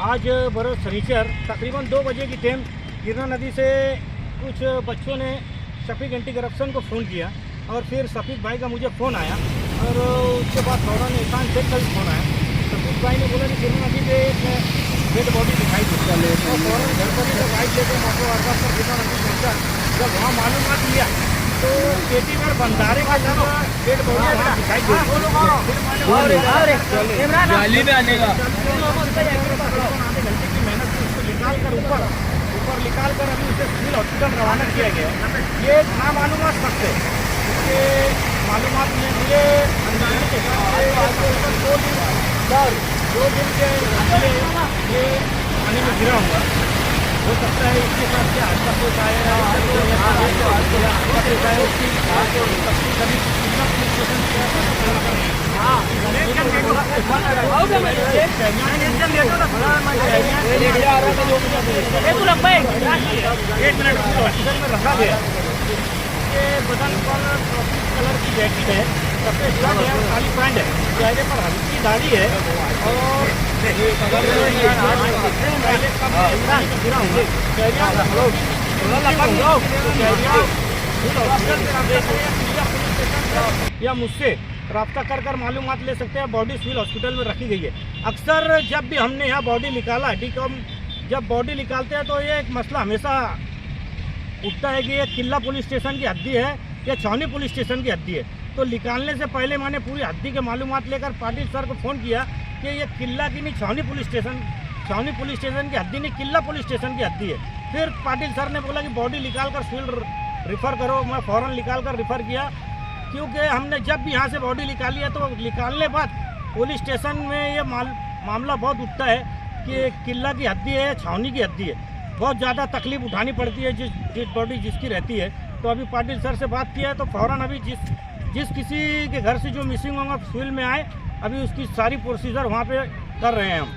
आज बरोज शनिचर तकरीबन 2 बजे की टाइम गिरना नदी से कुछ बच्चों ने शफीक एंटी करप्शन को फ़ोन किया और फिर शफीक भाई का मुझे फ़ोन आया और उसके बाद फौरन एहसान शेख का भी फ़ोन आया। शफीक भाई ने बोला कि गिरना नदी पे एक डेड बॉडी दिखाई दी और फ़ौरन घर पर ही जब बाइक लेकर मोटर वारदात पर गिरना नदी पहुँचा। जब वहाँ मालूमात लिया तो पेटीवर बंधारे का जब डेड बॉडी वहाँ दिखाई दी जाली में आने का आधे घंटे की मेहनत से उसको निकाल कर ऊपर निकाल कर अभी उसे सिविल हॉस्पिटल रवाना किया गया है। ये ना मालूमात सकते इसके मालूमात में मुझे अंदाजे के हिसाब से 2 दिन के पहले ये पानी में गिरा हुआ हो सकता है। इसके साथ क्या हादसा पेश आया हॉस्पिटल में रखा गया। इसके बदन पर ट्रॉफी कलर की जैकेट है, सफेद शर्ट है और काली पैंट है, चेहरे पर हल्की दाढ़ी है और या मुझसे रब्ता कर मालूमात ले सकते हैं। बॉडी सिविल हॉस्पिटल में रखी गई है। अक्सर जब भी हमने यहाँ बॉडी निकाला डीकॉम जब बॉडी निकालते हैं तो ये एक मसला हमेशा उठता है कि ये किला पुलिस स्टेशन की हद्दी है या छावनी पुलिस स्टेशन की हद्दी है। तो निकालने से पहले मैंने पूरी हद्दी के मालूमात लेकर पाटिल सर को फ़ोन किया कि ये किला की नहीं छावनी पुलिस स्टेशन की हद्दी नहीं, किला पुलिस स्टेशन की हद्दी है। फिर पाटिल सर ने बोला कि बॉडी निकाल कर सिविल रिफ़र करो। मैं फ़ौरन निकाल कर रिफ़र किया क्योंकि हमने जब भी यहाँ से बॉडी निकाली है तो निकालने बाद पुलिस स्टेशन में ये मामला बहुत उठता है कि किला की हद्दी है या छावनी की हद्दी है। बहुत ज़्यादा तकलीफ उठानी पड़ती है जिस बॉडी जिसकी रहती है। तो अभी पाटिल सर से बात किया है तो फ़ौरन अभी जिस किसी के घर से जो मिसिंग होगा सिविल में आए, अभी उसकी सारी प्रोसीजर वहाँ पे कर रहे हैं हम।